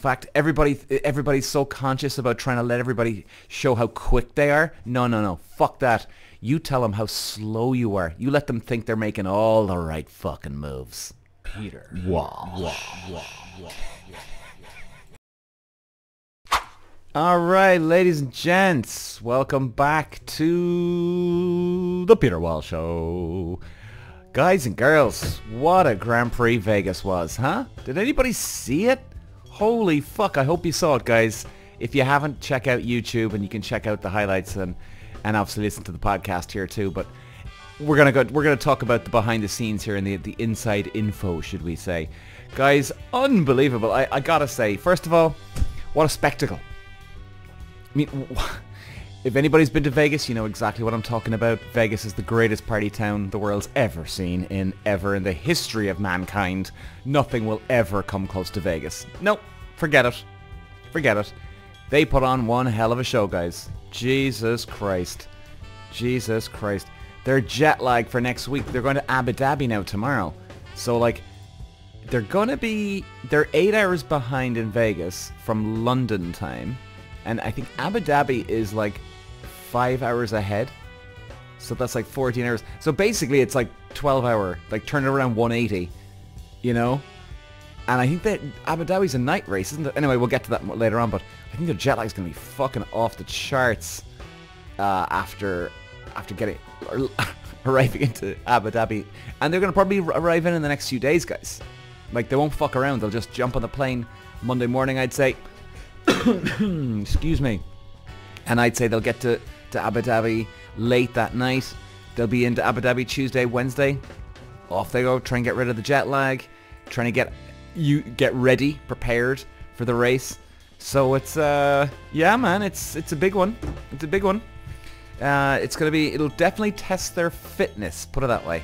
fact, everybody's so conscious about trying to let everybody show how quick they are. No. Fuck that. You tell them how slow you are. You let them think they're making all the right fucking moves. Peter. Walsh. All right, ladies and gents, welcome back to the Peter Walsh Show. Guys and girls, what a Grand Prix Vegas was, huh? Did anybody see it? Holy fuck, I hope you saw it, guys. If you haven't, check out YouTube and you can check out the highlights and obviously listen to the podcast here too. But we're gonna talk about the behind the scenes here and the inside info, should we say. Guys, unbelievable. I gotta say, first of all, what a spectacle. I mean, if anybody's been to Vegas, you know exactly what I'm talking about. Vegas is the greatest party town the world's ever seen in the history of mankind. Nothing will ever come close to Vegas. Nope, forget it. Forget it. They put on one hell of a show, guys. Jesus Christ. Jesus Christ. They're jet lag for next week. They're going to Abu Dhabi now tomorrow. So, like, they're 8 hours behind in Vegas from London time. And I think Abu Dhabi is like 5 hours ahead. So that's like 14 hours. So basically it's like 12 hour, like turn it around 180, you know? And I think that Abu Dhabi's a night race, isn't it? Anyway, we'll get to that later on, but I think the jet lag's going to be fucking off the charts after arriving into Abu Dhabi. And they're going to probably arrive in the next few days, guys. Like, they won't fuck around. They'll just jump on the plane Monday morning, I'd say. Excuse me. And I'd say they'll get to Abu Dhabi late that night. They'll be into Abu Dhabi Tuesday, Wednesday. Off they go, try and get rid of the jet lag. Trying to get ready, prepared for the race. So it's yeah, man, it's a big one. It's a big one. It'll definitely test their fitness, put it that way.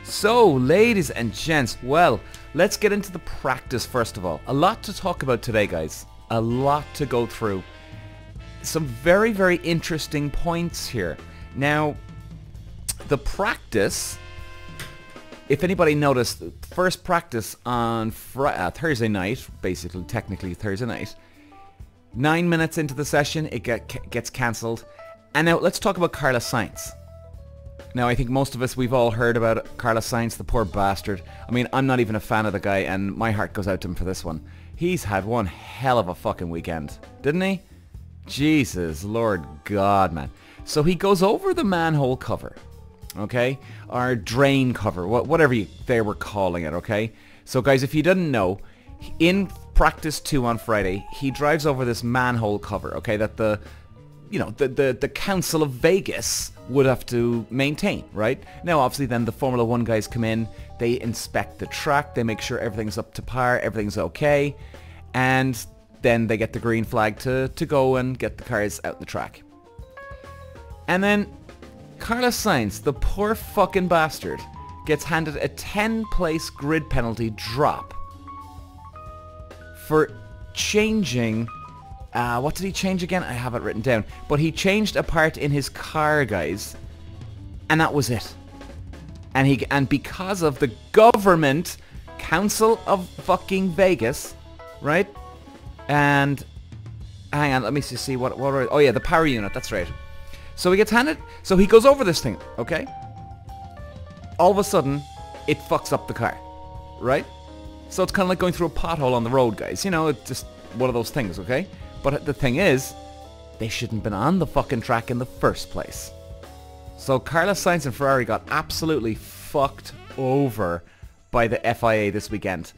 So, ladies and gents, well, let's get into the practice first of all. A lot to talk about today, guys. A lot to go through. Some very, very interesting points here. Now, the practice, if anybody noticed, first practice on Thursday night, basically, technically Thursday night, 9 minutes into the session, it gets cancelled. And now, let's talk about Carlos Sainz. Now, I think most of us, we've all heard about Carlos Sainz, the poor bastard. I mean, I'm not even a fan of the guy, and my heart goes out to him for this one. He's had one hell of a fucking weekend, didn't he? Jesus, Lord God, man. So he goes over the manhole cover, okay? Or drain cover, whatever they were calling it, okay? So guys, if you didn't know, in practice 2 on Friday, he drives over this manhole cover, okay? That the Council of Vegas would have to maintain, right? Now, obviously, then the Formula 1 guys come in, they inspect the track, they make sure everything's up to par, everything's okay, and then they get the green flag to go and get the cars out in the track. And then Carlos Sainz, the poor fucking bastard, gets handed a 10-place grid penalty drop for changing... what did he change again? I have it written down. But he changed a part in his car, guys. And that was it. And because of the government, Council of fucking Vegas, right? And hang on, let me just see what oh yeah, the power unit, that's right. So he gets handed, so he goes over this thing, okay? All of a sudden, it fucks up the car, right? So it's kind of like going through a pothole on the road, guys. You know, it's just one of those things, okay? But the thing is, they shouldn't have been on the fucking track in the first place. So Carlos Sainz and Ferrari got absolutely fucked over by the FIA this weekend.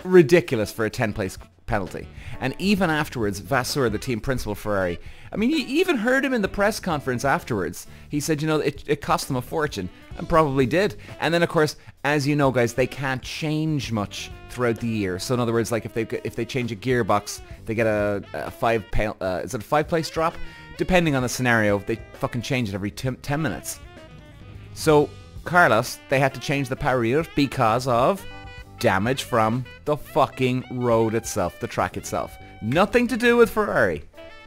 Ridiculous for a 10-place penalty. And even afterwards, Vasseur, the team principal Ferrari, I mean, you even heard him in the press conference afterwards. He said, you know, it cost them a fortune, and probably did. And then, of course, as you know, guys, they can't change much throughout the year. So in other words, like if they change a gearbox, they get a 5-place drop? Depending on the scenario, they fucking change it every 10 minutes. So Carlos, they had to change the power unit because of damage from the fucking road itself, the track itself. Nothing to do with Ferrari.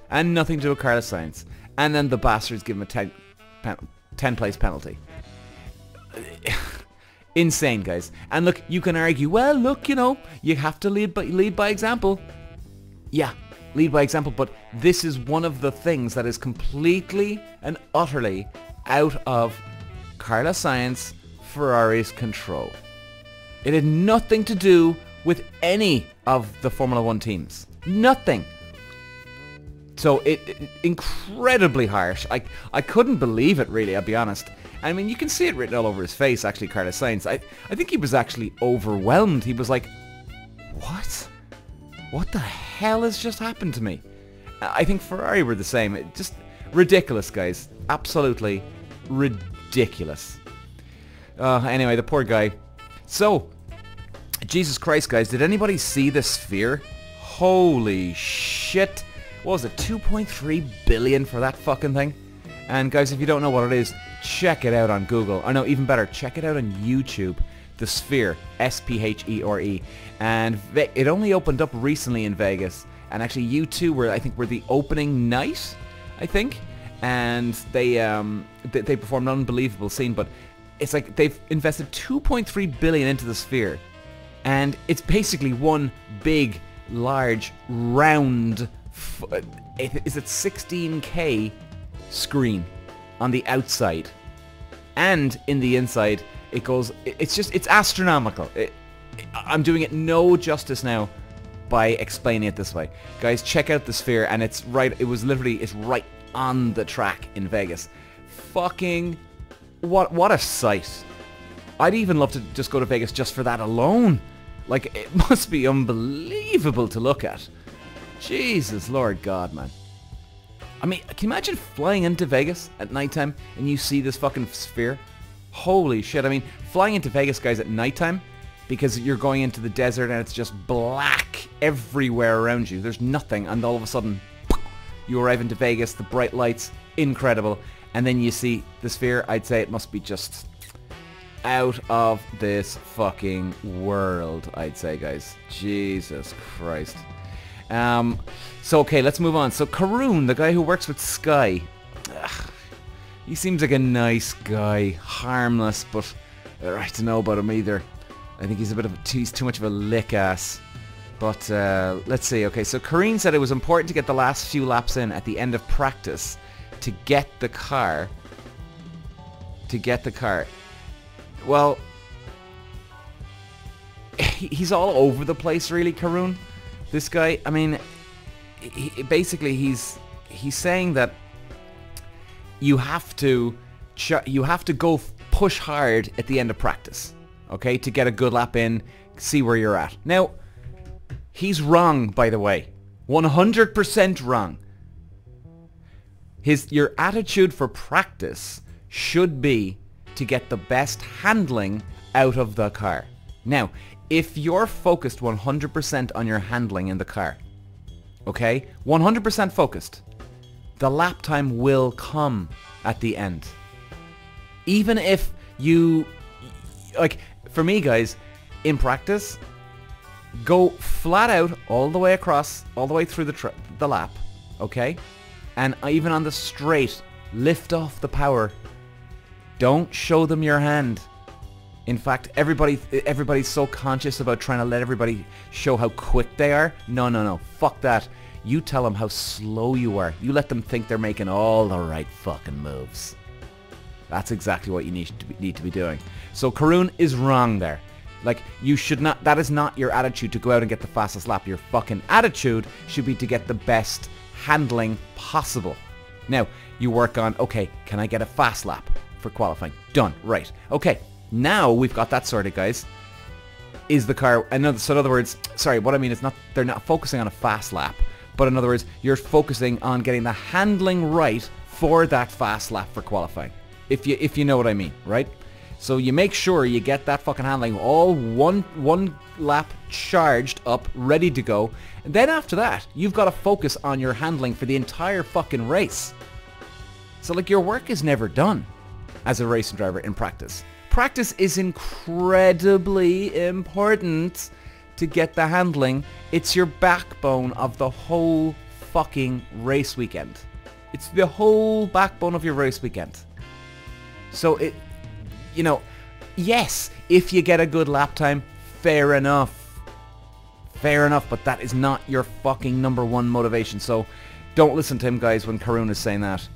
And nothing to do with Carlos Sainz. And then the bastards give him a 10-place penalty. Insane, guys. And look, you can argue, well, look, you know, you have to lead by example. Yeah, lead by example, but this is one of the things that is completely and utterly out of Carlos Sainz, Ferrari's control. It had nothing to do with any of the Formula 1 teams. Nothing. So it incredibly harsh. I couldn't believe it, really, I'll be honest. I mean, you can see it written all over his face, actually, Carlos Sainz. I think he was actually overwhelmed. He was like, what? What the hell has just happened to me? I think Ferrari were the same. Just ridiculous, guys. Absolutely ridiculous. Anyway, the poor guy. So, Jesus Christ, guys, did anybody see the sphere? Holy shit. What was it, 2.3 billion for that fucking thing? And guys, if you don't know what it is, check it out on Google. Or no, even better, check it out on YouTube. The Sphere, S-P-H-E-R-E. And it only opened up recently in Vegas. And actually U2 were the opening night, I think. And they performed an unbelievable scene. But it's like they've invested 2.3 billion into the Sphere. And it's basically one big, large, round, is it 16K screen on the outside. And in the inside, it goes, it's astronomical. I'm doing it no justice now by explaining it this way. Guys, check out the Sphere, and it's right on the track in Vegas. Fucking, what a sight. I'd even love to just go to Vegas just for that alone. Like, it must be unbelievable to look at. Jesus, Lord God, man. I mean, can you imagine flying into Vegas at nighttime and you see this fucking Sphere? Holy shit. I mean, flying into Vegas, guys, at nighttime, because you're going into the desert and it's just black everywhere around you. There's nothing, and all of a sudden, you arrive into Vegas, the bright lights, incredible, and then you see the Sphere. I'd say it must be just out of this fucking world, I'd say, guys. Jesus Christ. So okay, let's move on. So Karun, the guy who works with Sky, he seems like a nice guy, harmless, but I don't know about him either. I think he's too much of a lick ass. But let's see. Okay, so Karun said it was important to get the last few laps in at the end of practice to get the car. Well, he's all over the place, really, Karun. This guy, I mean, basically he's saying that you have to go push hard at the end of practice, okay, to get a good lap in, see where you're at. Now, he's wrong, by the way, 100% wrong. Your attitude for practice should be to get the best handling out of the car. Now, if you're focused 100% on your handling in the car, okay, 100% focused, the lap time will come at the end. Even if you, like, for me, guys, in practice, go flat out all the way across, all the way through the lap, okay, and even on the straight, lift off the power. Don't show them your hand. In fact, everybody's so conscious about trying to let everybody show how quick they are. No. Fuck that. You tell them how slow you are. You let them think they're making all the right fucking moves. That's exactly what you need to be doing. So Karun is wrong there. Like, you should not, that is not your attitude to go out and get the fastest lap. Your fucking attitude should be to get the best handling possible. Now, you work on, okay, can I get a fast lap for qualifying? Done. Right. Okay. Now we've got that sorted, guys. Is the car... So in other words, sorry, what I mean is they're not focusing on a fast lap, but in other words, you're focusing on getting the handling right for that fast lap for qualifying. If you know what I mean, right? So you make sure you get that fucking handling all one lap charged up, ready to go. And then after that, you've got to focus on your handling for the entire fucking race. So like, your work is never done as a racing driver in practice. Practice is incredibly important to get the handling. It's your backbone of the whole fucking race weekend. It's the whole backbone of your race weekend. So yes, if you get a good lap time, fair enough. Fair enough, but that is not your fucking number one motivation. So don't listen to him, guys, when Karun is saying that.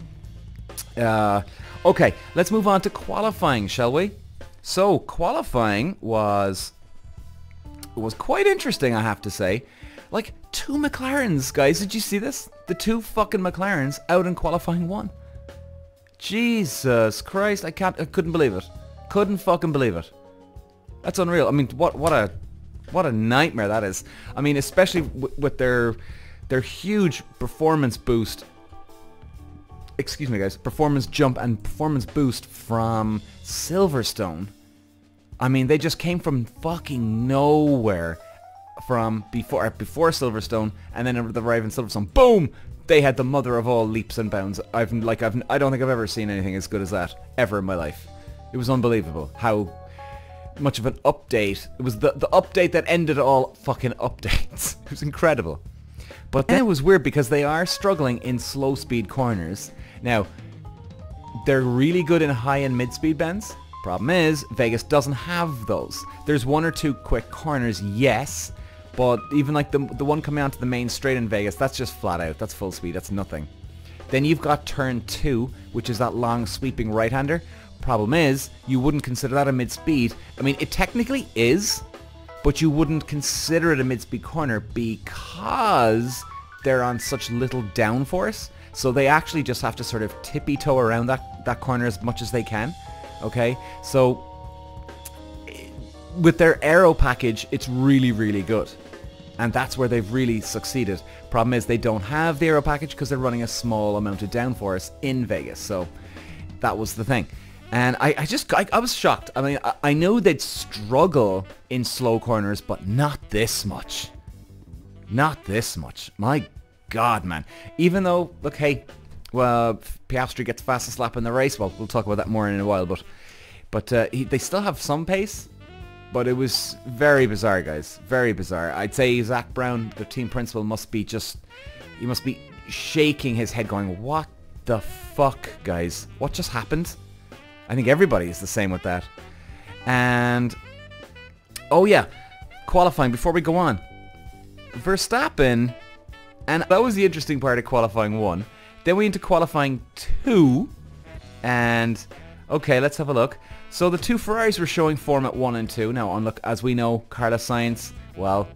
Okay, let's move on to qualifying, shall we? So qualifying was quite interesting, I have to say. Like, 2 McLarens, guys. Did you see this? The 2 fucking McLarens out in qualifying 1. Jesus Christ, I couldn't believe it. Couldn't fucking believe it. That's unreal. I mean, what a nightmare that is. I mean, especially with their huge performance boost. Excuse me, guys. Performance jump and performance boost from Silverstone. I mean, they just came from fucking nowhere from before Silverstone, and then the arrival in Silverstone, boom! They had the mother of all leaps and bounds. I don't think I've ever seen anything as good as that ever in my life. It was unbelievable how much of an update. It was the update that ended all fucking updates. It was incredible. But then it was weird because they are struggling in slow speed corners. Now, they're really good in high and mid speed bends. Problem is, Vegas doesn't have those. There's 1 or 2 quick corners, yes, but even like the one coming onto the main straight in Vegas, that's just flat out. That's full speed. That's nothing. Then you've got turn 2, which is that long sweeping right-hander. Problem is, you wouldn't consider that a mid-speed. I mean, it technically is, but you wouldn't consider it a mid-speed corner because they're on such little downforce. So they actually just have to sort of tippy-toe around that corner as much as they can. Okay, so with their aero package, it's really, really good. And that's where they've really succeeded. Problem is they don't have the aero package because they're running a small amount of downforce in Vegas. So that was the thing. And I was shocked. I mean, I know they'd struggle in slow corners, but not this much. Not this much. My God, man. Even though, look, hey, well, Piastri gets fastest lap in the race. Well, we'll talk about that more in a while. But they still have some pace. But it was very bizarre, guys. Very bizarre. I'd say Zach Brown, the team principal, must be shaking his head going, what the fuck, guys? What just happened? I think everybody is the same with that. And, oh yeah, qualifying, before we go on. Verstappen, and that was the interesting part of qualifying 1. Then we into qualifying 2, and, okay, let's have a look. So the 2 Ferraris were showing form at 1 and 2. Now, look, as we know, Carlos Sainz, well,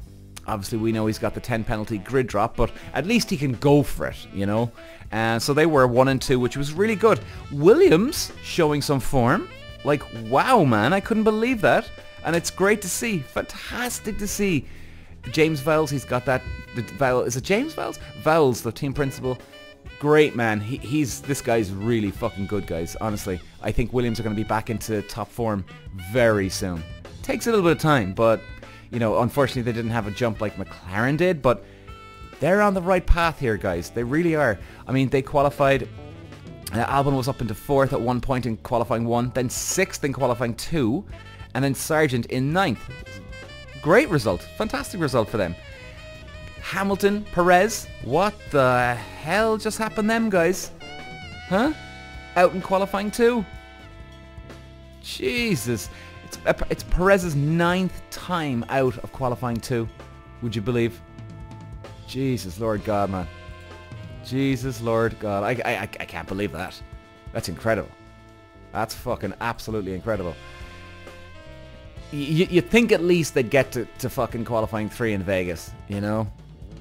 obviously we know he's got the 10 penalty grid drop, but at least he can go for it, you know. And so they were 1 and 2, which was really good. Williams showing some form. Like, wow, man, I couldn't believe that. And it's great to see. Fantastic to see. James Vowles, he's got that. Is it James Vowles? Vowles, the team principal. Great, man. This guy's really fucking good, guys. Honestly, I think Williams are going to be back into top form very soon. Takes a little bit of time, but, you know, unfortunately they didn't have a jump like McLaren did, but they're on the right path here, guys. They really are. I mean, they qualified. Albon was up into 4th at one point in qualifying 1, then 6th in qualifying 2, and then Sargent in 9th. Great result. Fantastic result for them. Hamilton, Perez, what the hell just happened them, guys? Huh? Out in qualifying 2. Jesus. It's Perez's 9th time out of qualifying 2. Would you believe? Jesus, Lord God, man. Jesus, Lord God. I can't believe that. That's incredible. That's fucking absolutely incredible. You'd think at least they'd get to fucking qualifying 3 in Vegas, you know?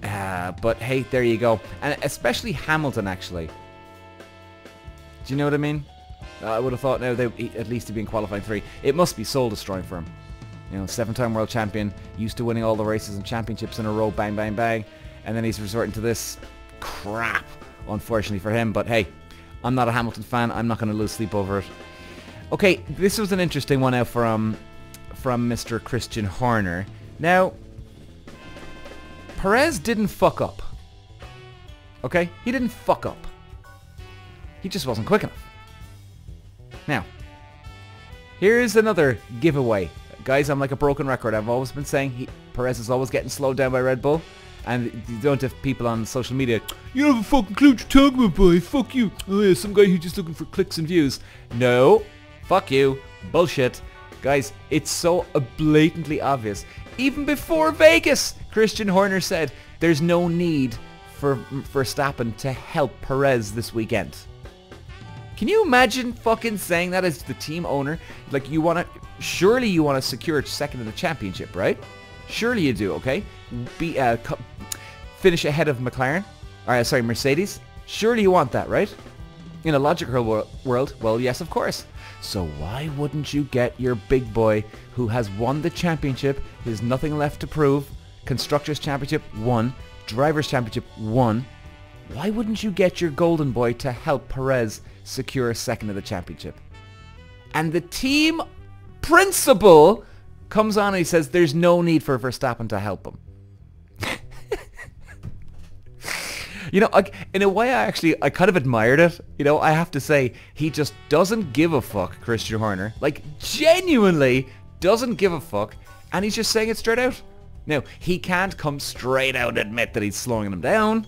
But hey, there you go. And especially Hamilton, actually. Do you know what I mean? I would have thought now they at least he'd be in qualifying 3. It must be soul destroying for him. You know, 7-time world champion, used to winning all the races and championships in a row, bang, bang, bang. And then he's resorting to this crap, unfortunately for him. But hey, I'm not a Hamilton fan. I'm not going to lose sleep over it. Okay, this was an interesting one now from Mr. Christian Horner. Now, Perez didn't fuck up. Okay? He didn't fuck up. He just wasn't quick enough. Now, here's another giveaway. Guys, I'm like a broken record. I've always been saying Perez is always getting slowed down by Red Bull. And you don't have people on social media, you don't have a fucking clue what you're talking about, boy. Fuck you. Oh yeah, some guy who's just looking for clicks and views. No. Fuck you. Bullshit. Guys, it's so blatantly obvious. Even before Vegas, Christian Horner said there's no need for Verstappen to help Perez this weekend. Can you imagine fucking saying that as the team owner? Like, surely you want to secure second in the championship, right? Surely you do, okay? Finish ahead of McLaren. Mercedes. Surely you want that, right? In a logical world, well, yes, of course. So why wouldn't you get your big boy who has won the championship, there's nothing left to prove, Constructors' Championship won, Drivers' Championship won, why wouldn't you get your golden boy to help Perez secure second of the championship? And the team principal comes on and he says there's no need for Verstappen to help him. You know, in a way, I kind of admired it. You know, I have to say, he just doesn't give a fuck, Christian Horner. Like, genuinely doesn't give a fuck. And he's just saying it straight out. Now, he can't come straight out and admit that he's slowing him down.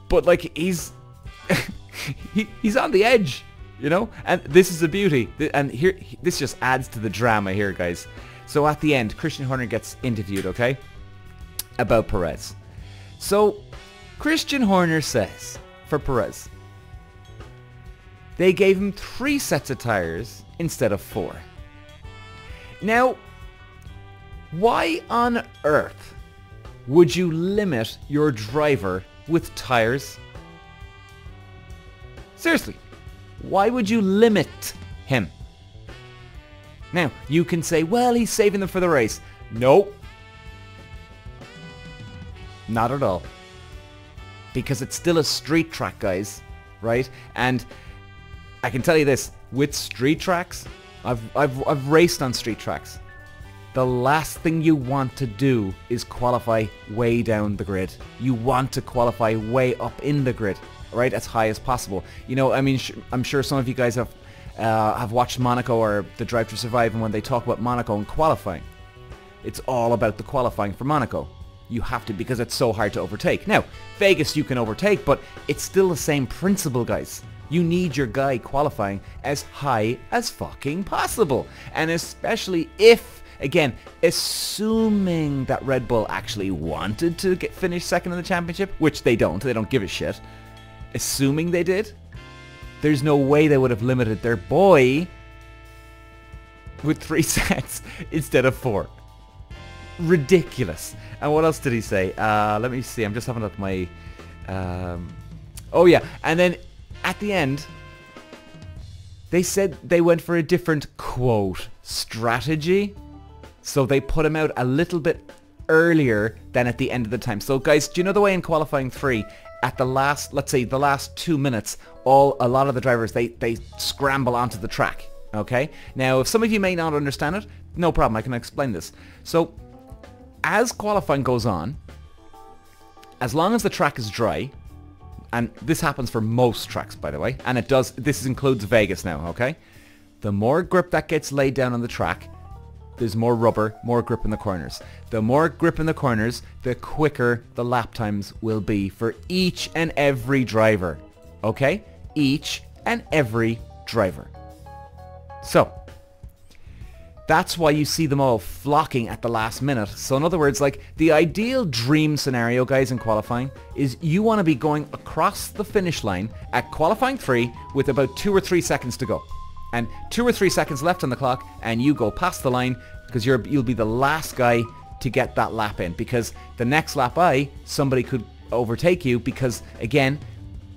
But, like, he's he's on the edge, you know? And this is the beauty. And here, this just adds to the drama here, guys. So at the end, Christian Horner gets interviewed, okay? About Perez. So Christian Horner says, for Perez, they gave him 3 sets of tires instead of 4. Now, why on earth would you limit your driver with tires? Seriously, why would you limit him? Now, you can say, well, he's saving them for the race. Nope. Not at all. Because it's still a street track, guys, right? And I can tell you this, with street tracks, I've raced on street tracks. The last thing you want to do is qualify way down the grid. You want to qualify way up in the grid, right? As high as possible. You know, I mean, I'm sure some of you guys have watched Monaco or The Drive to Survive, and when they talk about Monaco and qualifying, it's all about the qualifying for Monaco. You have to, because it's so hard to overtake. Now, Vegas you can overtake, but it's still the same principle, guys. You need your guy qualifying as high as fucking possible. And especially if, again, assuming that Red Bull actually wanted to finish second in the championship, which they don't give a shit. Assuming they did, there's no way they would have limited their boy with 3 sets instead of 4. Ridiculous. And what else did he say? Let me see. I'm just having a look at my... oh yeah. And then at the end, they said they went for a different, quote, strategy. So they put him out a little bit earlier than at the end of the time. So guys, do you know the way in qualifying 3, at the last, let's say the last 2 minutes, a lot of the drivers, they scramble onto the track. Okay? Now, if some of you may not understand it, no problem. I can explain this. So as qualifying goes on, as long as the track is dry, and this happens for most tracks, by the way, and it does, this includes Vegas now, okay? The more grip that gets laid down on the track, there's more rubber, more grip in the corners. The more grip in the corners, the quicker the lap times will be for each and every driver, okay? Each and every driver. So, that's why you see them all flocking at the last minute. So in other words, like, the ideal dream scenario, guys, in qualifying is you want to be going across the finish line at qualifying 3 with about 2 or 3 seconds to go. And 2 or 3 seconds left on the clock, and you go past the line because you'll be the last guy to get that lap in. Because the next lap somebody could overtake you, because again,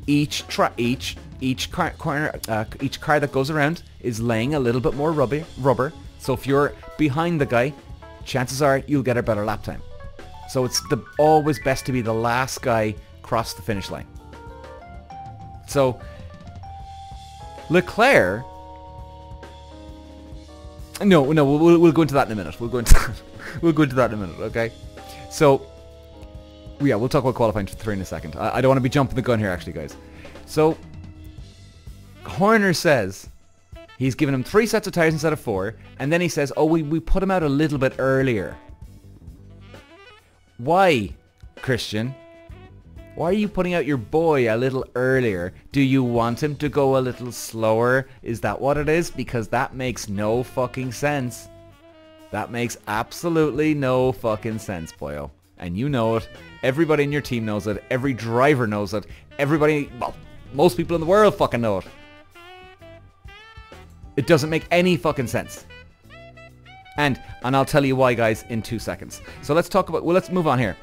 each car that goes around is laying a little bit more rubber. So if you're behind the guy, chances are you'll get a better lap time. So it's always best to be the last guy across the finish line. So Leclerc... No, we'll go into that in a minute. We'll go into that in a minute, okay? So, yeah, we'll talk about qualifying 3 in a second. I don't want to be jumping the gun here, actually, guys. So, Horner says he's given him 3 sets of tires instead of 4, and then he says, oh, we put him out a little bit earlier. Why, Christian? Why are you putting out your boy a little earlier? Do you want him to go a little slower? Is that what it is? Because that makes no fucking sense. That makes absolutely no fucking sense, boyo. And you know it. Everybody in your team knows it. Every driver knows it. Everybody, well, most people in the world fucking know it. It doesn't make any fucking sense. And I'll tell you why, guys, in 2 seconds. So let's talk about, well, let's move on here.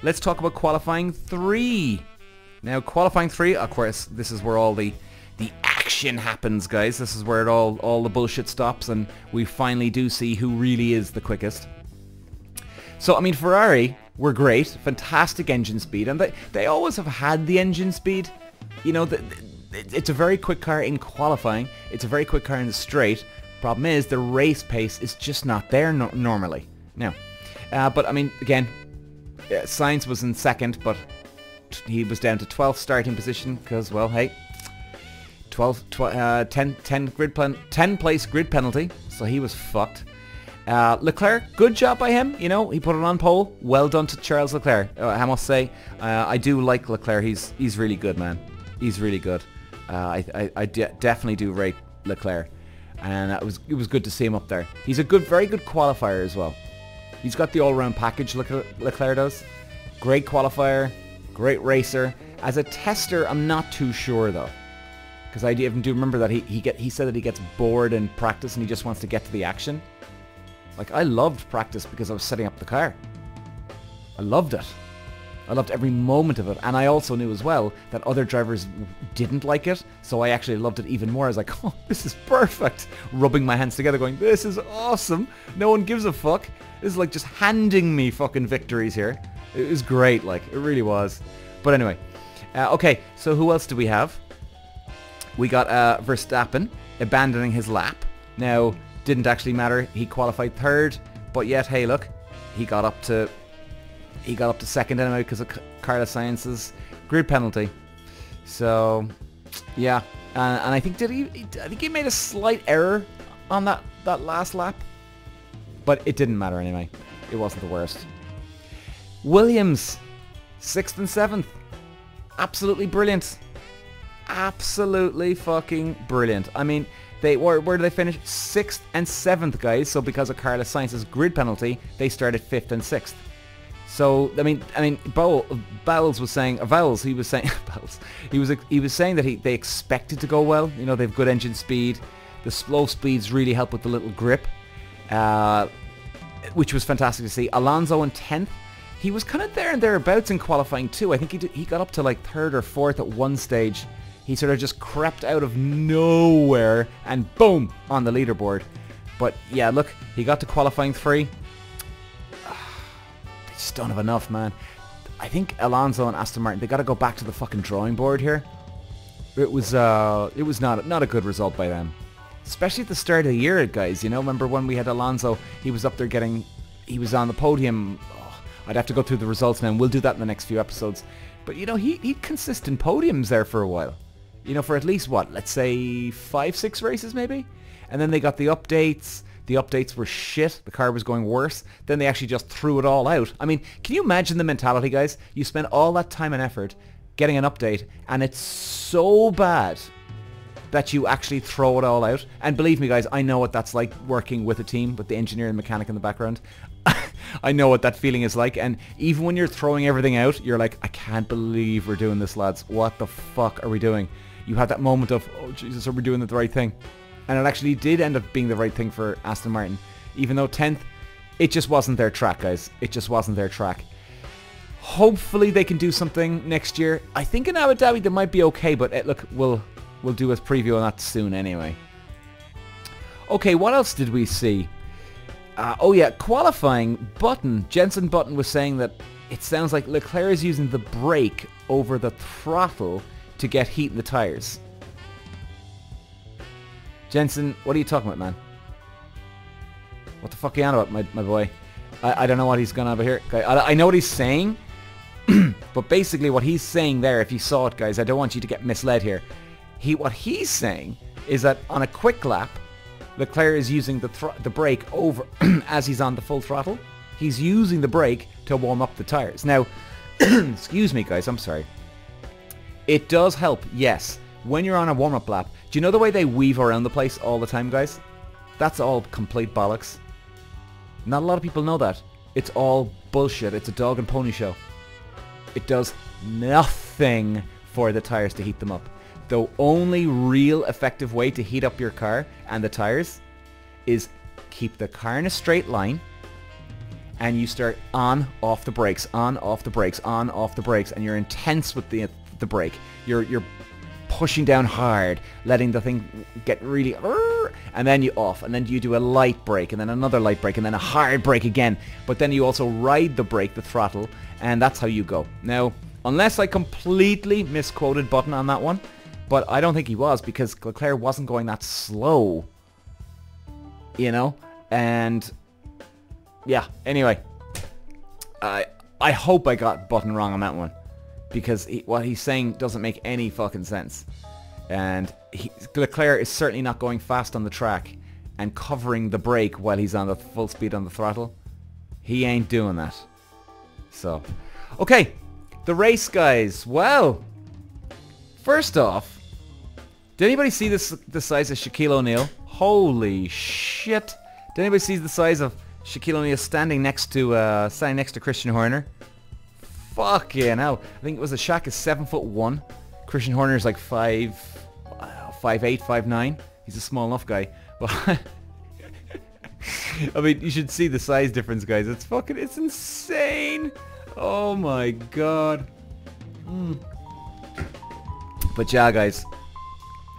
Let's talk about qualifying 3. Now, qualifying 3, of course, this is where all the action happens, guys. This is where it all the bullshit stops, and we finally do see who really is the quickest. So, I mean, Ferrari were great, fantastic engine speed, and they always have had the engine speed. You know, it's a very quick car in qualifying. It's a very quick car in the straight. Problem is, the race pace is just not there normally. Now, but I mean, again, Sainz was in second, but he was down to 12th starting position because, well, hey, 10 place grid penalty, so he was fucked. Leclerc, good job by him. You know, he put it on pole. Well done to Charles Leclerc. I must say, I do like Leclerc. He's really good, man. He's really good. I definitely do rate Leclerc, and it was good to see him up there. He's a very good qualifier as well. He's got the all-round package. Leclerc does. Great qualifier, great racer. As a tester, I'm not too sure though, because I even do remember that he said that he gets bored in practice and he just wants to get to the action. Like, I loved practice because I was setting up the car. I loved it. I loved every moment of it. And I also knew as well that other drivers didn't like it, so I actually loved it even more. I was like, oh, this is perfect. Rubbing my hands together going, this is awesome. No one gives a fuck. This is like just handing me fucking victories here. It was great, like, it really was. But anyway, okay, so who else do we have? We got Verstappen abandoning his lap. Now, didn't actually matter. He qualified third, but yet, hey, look, he got up to second anyway because of Carlos Sainz's grid penalty. So, yeah, and I think I think he made a slight error on that last lap, but it didn't matter anyway. It wasn't the worst. Williams, 6th and 7th, absolutely brilliant, absolutely fucking brilliant. I mean, where did they finish? 6th and 7th, guys. So because of Carlos Sainz's grid penalty, they started 5th and 6th. So I mean, Bowles was saying, Vowles, he was saying, Bowles, he was saying that they expected to go well. You know, they have good engine speed. The slow speeds really help with the little grip, which was fantastic to see. Alonso in 10th. He was kind of there and thereabouts in qualifying too. I think he got up to like 3rd or 4th at one stage. He sort of just crept out of nowhere and boom, on the leaderboard. But yeah, look, he got to qualifying 3. They just don't have enough, man. I think Alonso and Aston Martin, they got to go back to the fucking drawing board here. It was not a good result by them. Especially at the start of the year, guys. You know, remember when we had Alonso, he was up there he was on the podium. Oh, I'd have to go through the results now, and we'll do that in the next few episodes. But, you know, he'd consistent podiums there for a while. You know, for at least, what, let's say 5-6 races maybe? And then they got the updates. The updates were shit. The car was going worse. Then they actually just threw it all out. I mean, can you imagine the mentality, guys? You spend all that time and effort getting an update, and it's so bad that you actually throw it all out. And believe me, guys, I know what that's like working with a team, with the engineer and mechanic in the background. I know what that feeling is like, and even when you're throwing everything out, you're like, I can't believe we're doing this, lads. What the fuck are we doing? You had that moment of, oh Jesus, are we doing the right thing? And it actually did end up being the right thing for Aston Martin. Even though 10th, it just wasn't their track, guys. It just wasn't their track. Hopefully they can do something next year. I think in Abu Dhabi they might be okay, but look, we'll do a preview on that soon anyway. Okay, what else did we see? Oh yeah, qualifying, Button, Jenson Button was saying that it sounds like Leclerc is using the brake over the throttle to get heat in the tires. Jensen, what are you talking about, man? What the fuck are you on about, my boy? I don't know what he's going on about here. Okay, I know what he's saying, but basically what he's saying there, if you saw it, guys, I don't want you to get misled here. What he's saying is that on a quick lap, Leclerc is using the brake over as he's on the full throttle. He's using the brake to warm up the tires. Now, excuse me, guys, I'm sorry. It does help, yes, when you're on a warm-up lap. Do you know the way they weave around the place all the time, guys? That's all complete bollocks. Not a lot of people know that. It's all bullshit. It's a dog and pony show. It does nothing for the tires to heat them up. The only real effective way to heat up your car and the tires is keep the car in a straight line, and you start on, off the brakes, on, off the brakes, on, off the brakes, and you're intense with the brake. You're pushing down hard, letting the thing get really, and then you off, and then you do a light brake, and then another light brake, and then a hard brake again. But then you also ride the brake, the throttle, and that's how you go. Now, unless I completely misquoted Button on that one, but I don't think he was, because Leclerc wasn't going that slow, you know, and yeah. Anyway, I hope I got Button wrong on that one, because what he's saying doesn't make any fucking sense. And Leclerc is certainly not going fast on the track and covering the brake while he's on the full speed on the throttle. He ain't doing that. So, okay, the race, guys. Well, first off, did anybody see the size of Shaquille O'Neal? Holy shit! Did anybody see the size of Shaquille O'Neal standing next to Christian Horner? Fucking hell! I think it was Shaq is 7'1". Christian Horner is like 5'8", 5'9". He's a small enough guy. But I mean, you should see the size difference, guys. It's insane. Oh my god. But yeah, guys.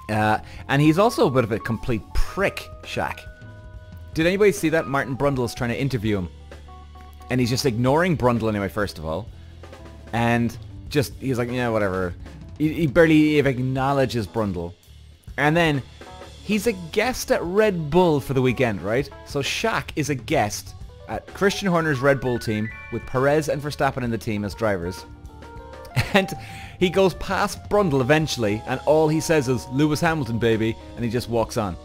And he's also a bit of a complete prick, Shaq. Did anybody see that? Martin Brundle's trying to interview him. And he's just ignoring Brundle anyway, first of all. And just, he's like, yeah, whatever. He barely even acknowledges Brundle. And then, he's a guest at Red Bull for the weekend, right? So Shaq is a guest at Christian Horner's Red Bull team with Perez and Verstappen in the team as drivers. And he goes past Brundle eventually, and all he says is, Lewis Hamilton, baby, and he just walks on.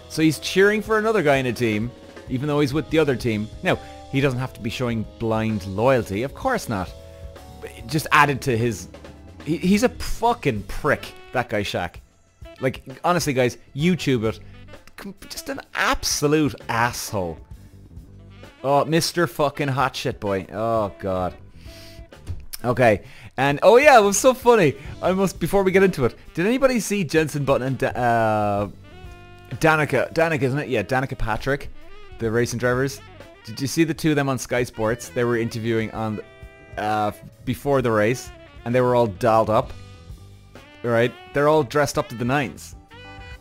So he's cheering for another guy in a team, even though he's with the other team. Now, he doesn't have to be showing blind loyalty, of course not. But it just added to his... He's a fucking prick, that guy Shaq. Like, honestly, guys, YouTube it. Just an absolute asshole. Oh, Mr. fucking hot shit boy. Oh, God. Okay. And, oh yeah, it was so funny. Before we get into it, did anybody see Jenson Button and Danica, isn't it? Yeah, Danica Patrick, the racing drivers. Did you see the two of them on Sky Sports? They were interviewing on before the race, and they were all dolled up. Right? They're all dressed up to the nines.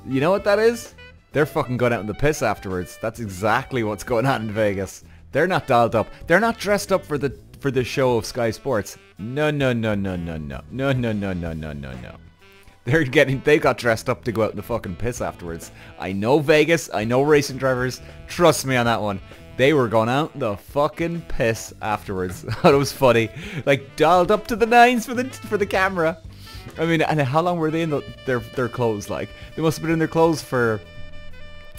You know what that is? They're fucking going out in the piss afterwards. That's exactly what's going on in Vegas. They're not dolled up. They're not dressed up for the show of Sky Sports. No. They got dressed up to go out in the fucking piss afterwards. I know Vegas. I know racing drivers. Trust me on that one. They were going out in the fucking piss afterwards. It was funny. Like, dolled up to the nines for the camera. I mean, and how long were they in their clothes? Like, they must have been in their clothes for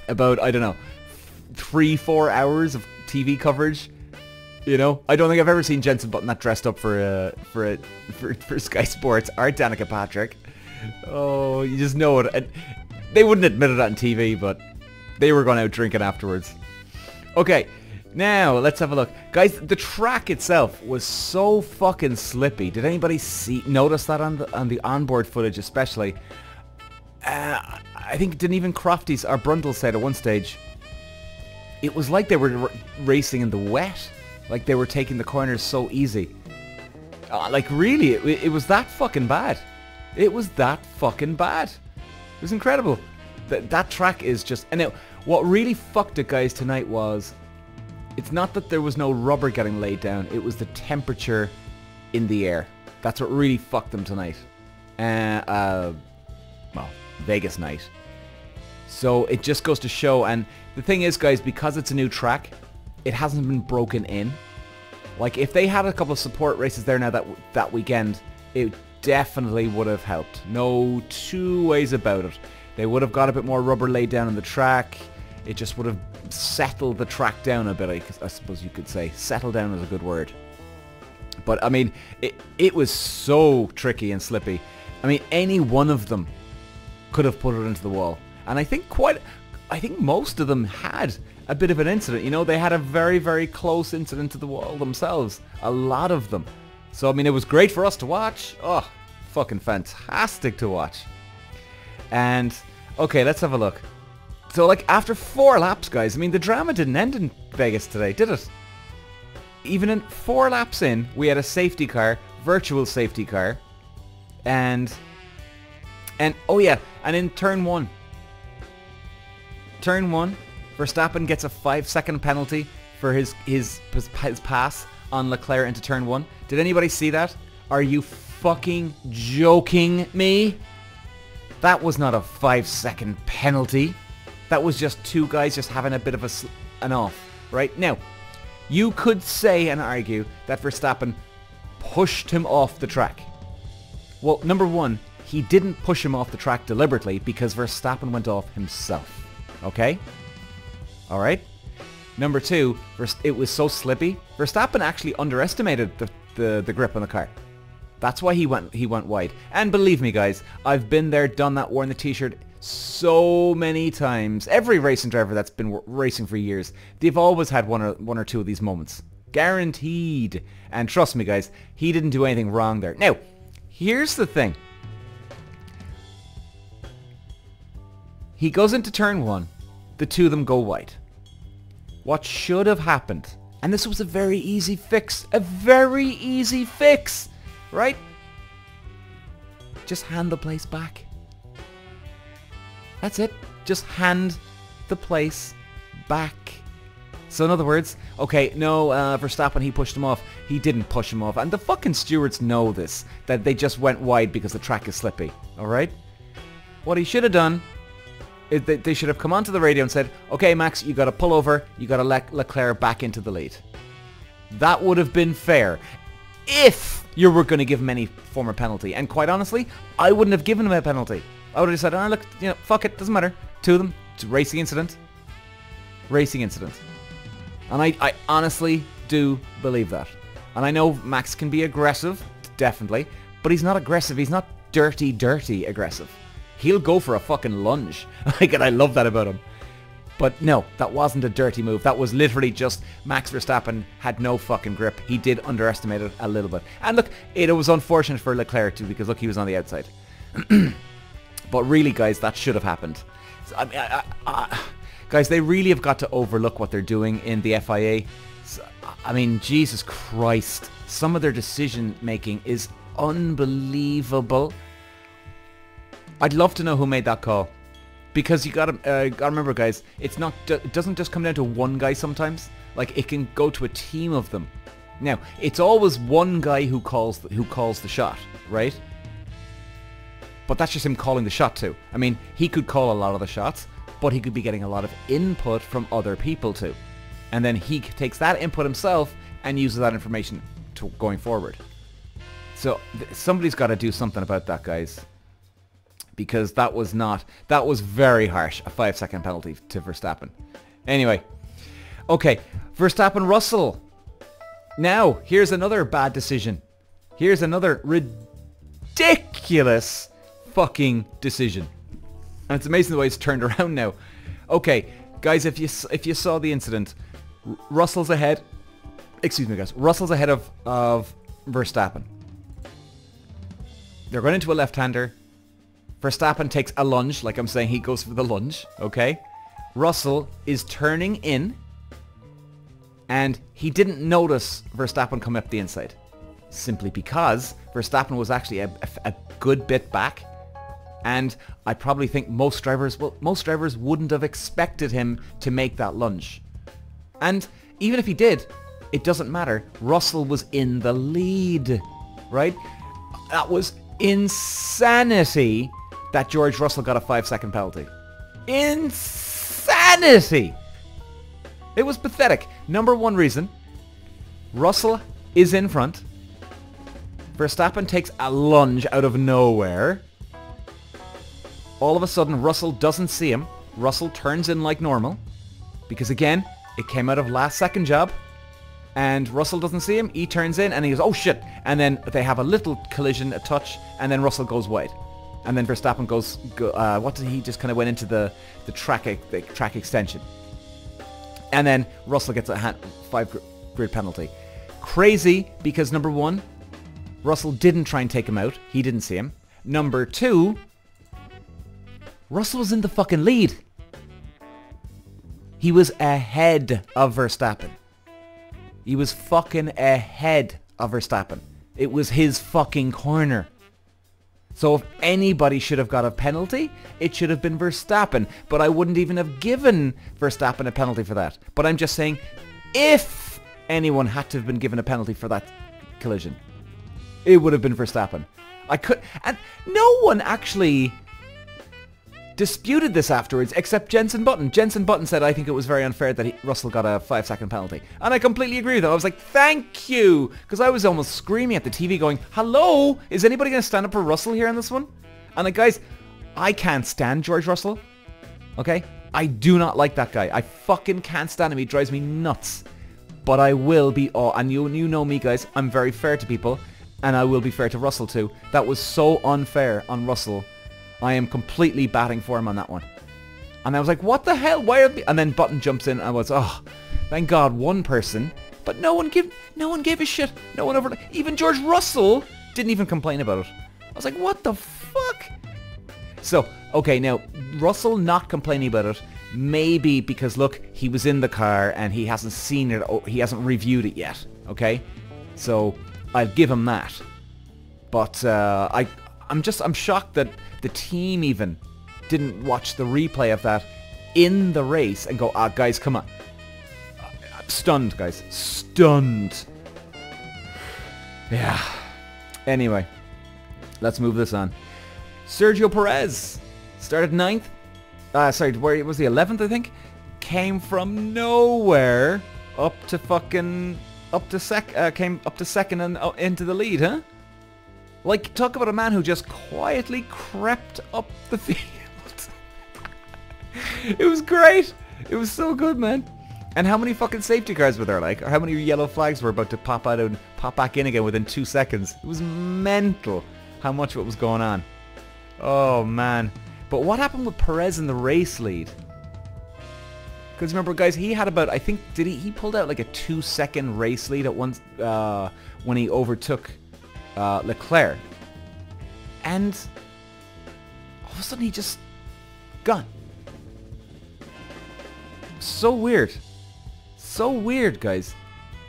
about, I don't know, 3-4 hours of TV coverage. You know, I don't think I've ever seen Jenson Button that dressed up for Sky Sports or Danica Patrick. Oh, you just know it. And they wouldn't admit it on TV, but they were going out drinking afterwards. Okay, now let's have a look, guys. The track itself was so fucking slippy. Did anybody notice that on the onboard footage, especially? I think didn't even Crofties or Brundle said at one stage. It was like they were racing in the wet. Like they were taking the corners so easy. Like really, it was that fucking bad. It was that fucking bad. It was incredible. That track is just... And now, what really fucked it, guys, tonight was... It's not that there was no rubber getting laid down. It was the temperature in the air. That's what really fucked them tonight. Well, Vegas night. So it just goes to show. And the thing is, guys, because it's a new track, it hasn't been broken in. Like, if they had a couple of support races there now that weekend, it definitely would have helped. No two ways about it. They would have got a bit more rubber laid down on the track. It just would have settled the track down a bit, I suppose you could say. Settle down is a good word. But, I mean, it was so tricky and slippy. I mean, any one of them could have put it into the wall. And I think most of them had. a bit of an incident. You know, they had a very, very close incident to the wall themselves. A lot of them. So, I mean, it was great for us to watch. Oh, fucking fantastic to watch. And, okay, let's have a look. So, like, after 4 laps, guys, I mean, the drama didn't end in Vegas today, did it? Even in 4 laps in, we had a safety car, virtual safety car, and oh yeah, and in turn 1, Verstappen gets a 5-second penalty for his pass on Leclerc into turn 1. Did anybody see that? Are you fucking joking me? That was not a 5-second penalty. That was just 2 guys just having a bit of an off, right? Now, you could say and argue that Verstappen pushed him off the track. Well, number 1, he didn't push him off the track deliberately because Verstappen went off himself. Okay? Alright? Number 2, it was so slippy. Verstappen actually underestimated the grip on the car. That's why he went wide. And believe me, guys, I've been there, done that, worn the t-shirt so many times. Every racing driver that's been racing for years, they've always had one or two of these moments. Guaranteed. And trust me, guys, he didn't do anything wrong there. Now, here's the thing. He goes into turn 1. The 2 of them go wide. What should have happened, and this was a very easy fix, right? Just hand the place back. That's it. Just hand the place back. So in other words, okay, no, Verstappen, he pushed him off. He didn't push him off. And the fucking stewards know this, that they just went wide because the track is slippy. Alright? What he should have done is they should have come onto the radio and said, okay, Max, you got to pull over. You got to let Leclerc back into the lead. That would have been fair if you were going to give him any form of penalty. And quite honestly, I wouldn't have given him a penalty. I would have said, oh, look, you know, fuck it, doesn't matter. 2 of them, it's a racing incident. Racing incident. And I honestly do believe that. And I know Max can be aggressive, definitely, but he's not aggressive. He's not dirty aggressive. He'll go for a fucking lunge. Like, and I love that about him. But no, that wasn't a dirty move. That was literally just Max Verstappen had no fucking grip. He did underestimate it a little bit. And look, it was unfortunate for Leclerc too, because look, he was on the outside. But really, guys, that should have happened. Guys, they really have got to overlook what they're doing in the FIA. I mean, Jesus Christ. Some of their decision making is unbelievable. I'd love to know who made that call. Because you gotta remember, guys, it doesn't just come down to one guy sometimes. Like, it can go to a team of them. Now, it's always one guy who calls the shot, right? But that's just him calling the shot too. I mean, he could call a lot of the shots, but he could be getting a lot of input from other people too. And then he takes that input himself and uses that information going forward. So somebody's got to do something about that, guys. Because that was very harsh, a 5-second penalty to Verstappen. Anyway, okay, Verstappen-Russell. Now, here's another bad decision. Here's another ridiculous fucking decision. And it's amazing the way it's turned around now. Okay, guys, if you saw the incident, Russell's ahead. Excuse me, guys. Russell's ahead of Verstappen. They're going into a left-hander. Verstappen takes a lunge, like I'm saying, he goes for the lunge, okay? Russell is turning in, and he didn't notice Verstappen come up the inside. Simply because Verstappen was actually a good bit back, and I probably think most drivers wouldn't have expected him to make that lunge. And even if he did, it doesn't matter. Russell was in the lead, right? That was insanity that George Russell got a 5-second penalty. Insanity! It was pathetic. Number 1 reason, Russell is in front. Verstappen takes a lunge out of nowhere. All of a sudden, Russell doesn't see him. Russell turns in like normal. Because again, it came out of last second job. And Russell doesn't see him. He turns in and he goes, oh shit. And then they have a little collision, a touch. And then Russell goes wide. And then Verstappen goes, what did he just kind of went into the track extension. And then Russell gets a 5-grid penalty. Crazy, because number one, Russell didn't try and take him out. He didn't see him. Number two, Russell was in the fucking lead. He was ahead of Verstappen. He was fucking ahead of Verstappen. It was his fucking corner. So if anybody should have got a penalty, it should have been Verstappen. But I wouldn't even have given Verstappen a penalty for that. But I'm just saying, if anyone had to have been given a penalty for that collision, it would have been Verstappen. And no one actually disputed this afterwards, except Jensen Button. Jensen Button said, I think it was very unfair that Russell got a 5-second penalty. And I completely agree with that. I was like, thank you. Because I was almost screaming at the TV going, hello? Is anybody going to stand up for Russell here on this one? And like, guys, I can't stand George Russell. Okay? I do not like that guy. I fucking can't stand him. He drives me nuts. But I will be, and you know me, guys, I'm very fair to people. And I will be fair to Russell too. That was so unfair on Russell. I am completely batting for him on that one. And I was like, what the hell? Why are they? And then Button jumps in and I was, oh, thank God, one person. But no one gave a shit. No one even George Russell didn't even complain about it. I was like, what the fuck? So, okay, now, Russell not complaining about it, maybe because, look, he was in the car and he hasn't seen it, he hasn't reviewed it yet, okay? So, I'll give him that. But, I'm shocked that the team even didn't watch the replay of that in the race and go, guys, come on. I'm stunned, guys. Stunned. Yeah. Anyway, let's move this on. Sergio Perez started 9th. Sorry, where was he? 11th, I think. Came from nowhere up to second and into the lead, huh? Like, talk about a man who just quietly crept up the field. It was great. It was so good, man. And how many fucking safety cars were there, like? Or how many yellow flags were about to pop out and pop back in again within 2 seconds? It was mental how much of it was going on. Oh, man. But what happened with Perez in the race lead? Because remember, guys, he had about, I think, he pulled out like a 2-second race lead at once when he overtook Leclerc, and all of a sudden he just gone. So weird, guys.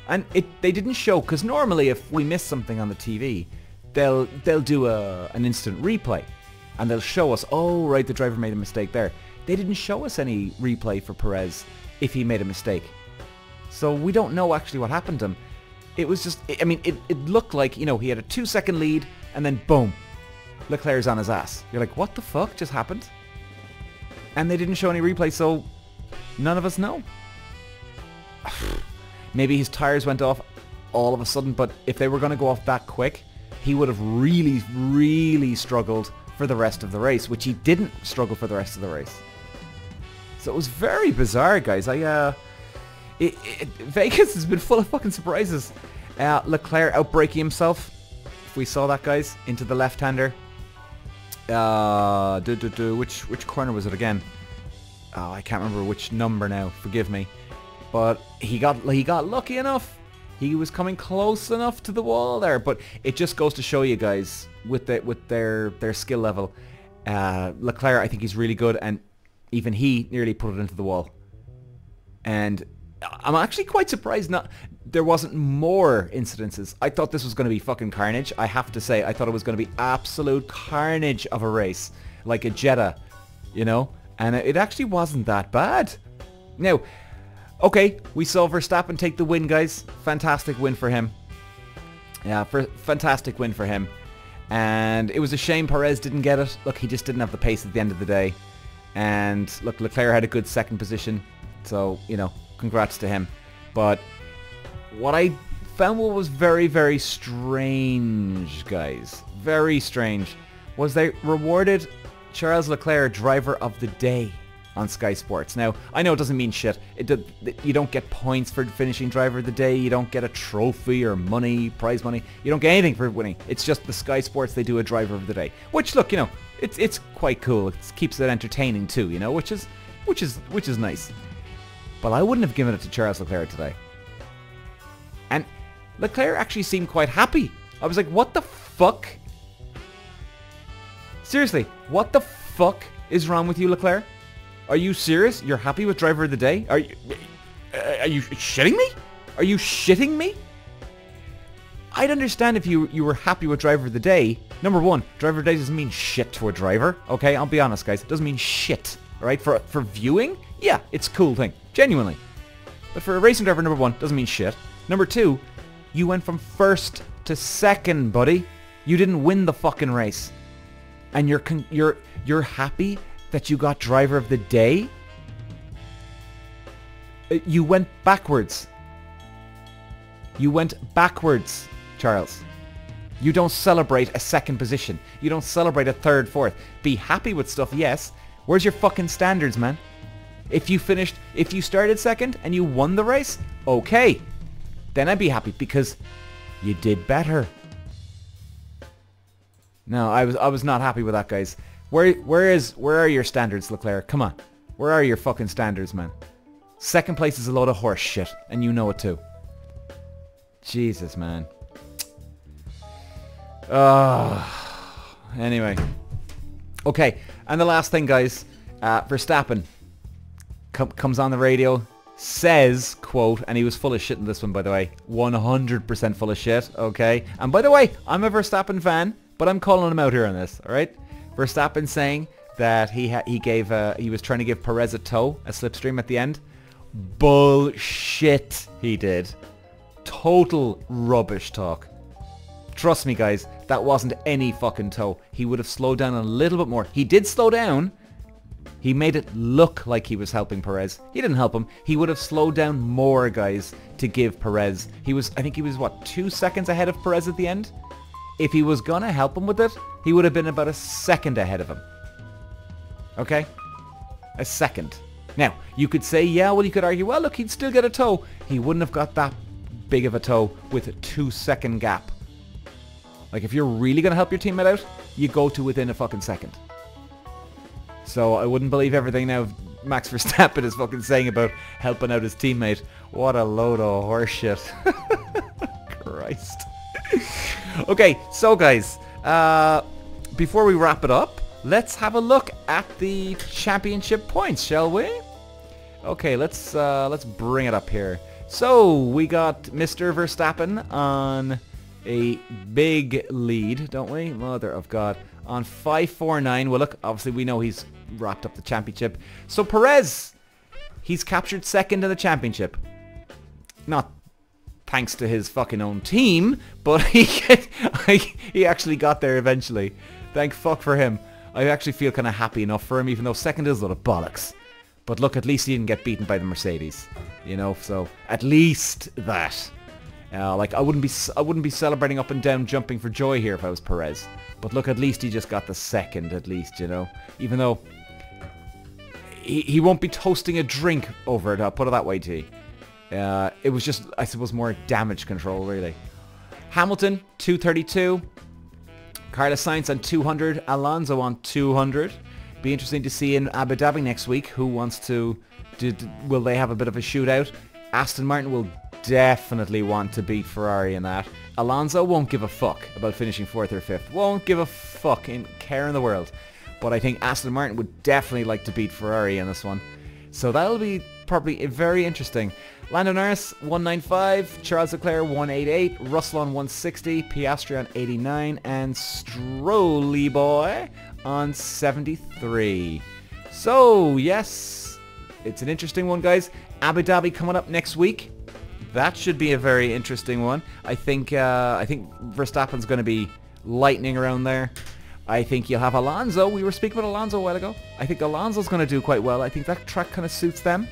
And they didn't show, because normally if we miss something on the TV, they'll do an instant replay, and they'll show us, oh right, the driver made a mistake there. They didn't show us any replay for Perez if he made a mistake, so we don't know actually what happened to him. It was just, I mean, it looked like, you know, he had a 2-second lead, and then boom, Leclerc's on his ass. You're like, what the fuck just happened? And they didn't show any replay, so none of us know. Maybe his tires went off all of a sudden, but if they were going to go off that quick, he would have really, really struggled for the rest of the race, which he didn't struggle for the rest of the race. So it was very bizarre, guys. Vegas has been full of fucking surprises. Leclerc outbraking himself. If we saw that, guys, into the left-hander. Which corner was it again? Oh, I can't remember which number now. Forgive me. But he got lucky enough. He was coming close enough to the wall there. But it just goes to show you guys with their skill level. Leclerc, I think he's really good, and even he nearly put it into the wall. And I'm actually quite surprised there wasn't more incidences. I thought this was going to be fucking carnage. I have to say, I thought it was going to be absolute carnage of a race, like a Jeddah, you know? And it actually wasn't that bad. Now, okay, we saw Verstappen take the win, guys. Fantastic win for him. Yeah, fantastic win for him. And it was a shame Perez didn't get it. Look, he just didn't have the pace at the end of the day. And look, Leclerc had a good second position. So, you know, congrats to him. But what I found was very, very strange, guys, very strange, was they rewarded Charles Leclerc Driver of the Day on Sky Sports. Now, I know it doesn't mean shit. You don't get points for finishing Driver of the Day. You don't get a trophy or money, prize money. You don't get anything for winning. It's just the Sky Sports, they do a Driver of the Day. Which, look, you know, it's quite cool. It keeps it entertaining too, you know, which is nice. but I wouldn't have given it to Charles Leclerc today. And Leclerc actually seemed quite happy. I was like, what the fuck? Seriously, what the fuck is wrong with you, Leclerc? Are you serious? You're happy with driver of the day? Are you shitting me? Are you shitting me? I'd understand if you were happy with driver of the day. Number one, driver of the day doesn't mean shit to a driver. Okay, I'll be honest, guys. It doesn't mean shit. Alright, for viewing, yeah, it's a cool thing. Genuinely. But for a racing driver, number one, doesn't mean shit. Number two, you went from first to second, buddy. You didn't win the fucking race. And you're happy that you got driver of the day? You went backwards. You went backwards, Charles. You don't celebrate a second position. You don't celebrate a third, fourth. Be happy with stuff, yes. Where's your fucking standards, man? If you started second and you won the race, okay. Then I'd be happy because you did better. No, I was not happy with that, guys. Where are your standards, Leclerc? Come on. Where are your fucking standards, man? Second place is a load of horse shit, and you know it too. Jesus, man. Anyway. Okay, and the last thing, guys. Verstappen comes on the radio, says, quote, and he was full of shit in this one, by the way. 100% full of shit, okay? And by the way, I'm a Verstappen fan, but I'm calling him out here on this, alright? Verstappen saying that he was trying to give Perez a tow, a slipstream at the end. Bullshit, he did. Total rubbish talk. Trust me, guys, that wasn't any fucking tow. He would have slowed down a little bit more. He did slow down. He made it look like he was helping Perez. He didn't help him. He would have slowed down more, guys, to give Perez. I think he was, what, 2 seconds ahead of Perez at the end? If he was going to help him with it, he would have been about a second ahead of him. Okay? A second. Now, you could say, yeah, well, you could argue, well, look, he'd still get a tow. He wouldn't have got that big of a tow with a 2-second gap. Like, if you're really going to help your teammate out, you go to within a fucking second. So, I wouldn't believe everything now Max Verstappen is fucking saying about helping out his teammate. What a load of horseshit. Christ. Okay, so guys, before we wrap it up, let's have a look at the championship points, shall we? Okay, let's bring it up here. So we got Mr. Verstappen on a big lead, don't we? Mother of God, on 549. Well, look, obviously we know he's wrapped up the championship. So Perez, he's captured second in the championship. Not thanks to his fucking own team, but he actually got there eventually. Thank fuck for him. I actually feel kind of happy enough for him, even though second is a lot of bollocks. But look, at least he didn't get beaten by the Mercedes, you know. So at least that. Like I wouldn't be celebrating up and down, jumping for joy here if I was Perez. But look, at least he just got the second, at least, you know. Even though he won't be toasting a drink over it. I'll put it that way to you. It was just, I suppose, more damage control, really. Hamilton, 232. Carlos Sainz on 200. Alonso on 200. Be interesting to see in Abu Dhabi next week who wants to... will they have a bit of a shootout? Aston Martin will definitely want to beat Ferrari in that. Alonso won't give a fuck about finishing 4th or 5th. Won't give a fucking care in the world. But I think Aston Martin would definitely like to beat Ferrari in this one. So that'll be probably very interesting. Lando Norris, 195, Charles Leclerc, 188, Russell on 160, Piastri on 89, and Strolly boy on 73. So, yes, it's an interesting one, guys. Abu Dhabi coming up next week. That should be a very interesting one. I think Verstappen's going to be lightning around there. I think you'll have Alonso. We were speaking about Alonso a while ago. I think Alonso's going to do quite well. I think that track kind of suits them.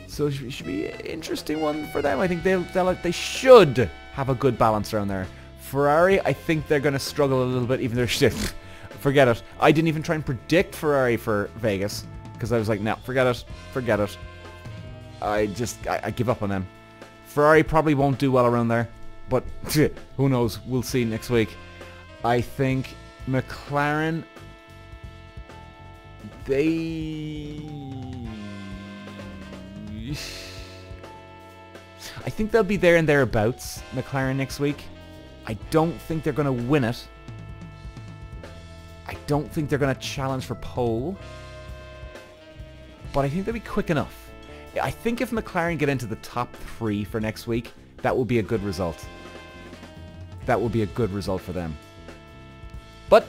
So it should be an interesting one for them. I think they should have a good balance around there. Ferrari, I think they're going to struggle a little bit, even though shit. Forget it. I didn't even try and predict Ferrari for Vegas because I was like, no, forget it. Forget it. I give up on them. Ferrari probably won't do well around there, but who knows? We'll see next week. I think McLaren, I think they'll be there and thereabouts, McLaren, next week. I don't think they're going to win it. I don't think they're going to challenge for pole. But I think they'll be quick enough. I think if McLaren get into the top 3 for next week, that will be a good result. That will be a good result for them. But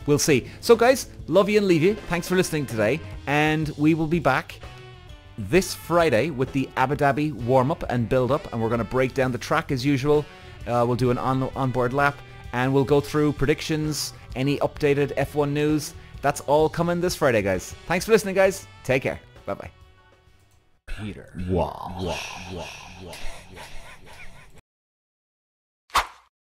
we'll see. So guys, love you and leave you. Thanks for listening today. And we will be back this Friday with the Abu Dhabi warm-up and build-up. And we're going to break down the track as usual. We'll do an onboard lap. And we'll go through predictions, any updated F1 news. That's all coming this Friday, guys. Thanks for listening, guys. Take care. Bye-bye. Peter. Walsh.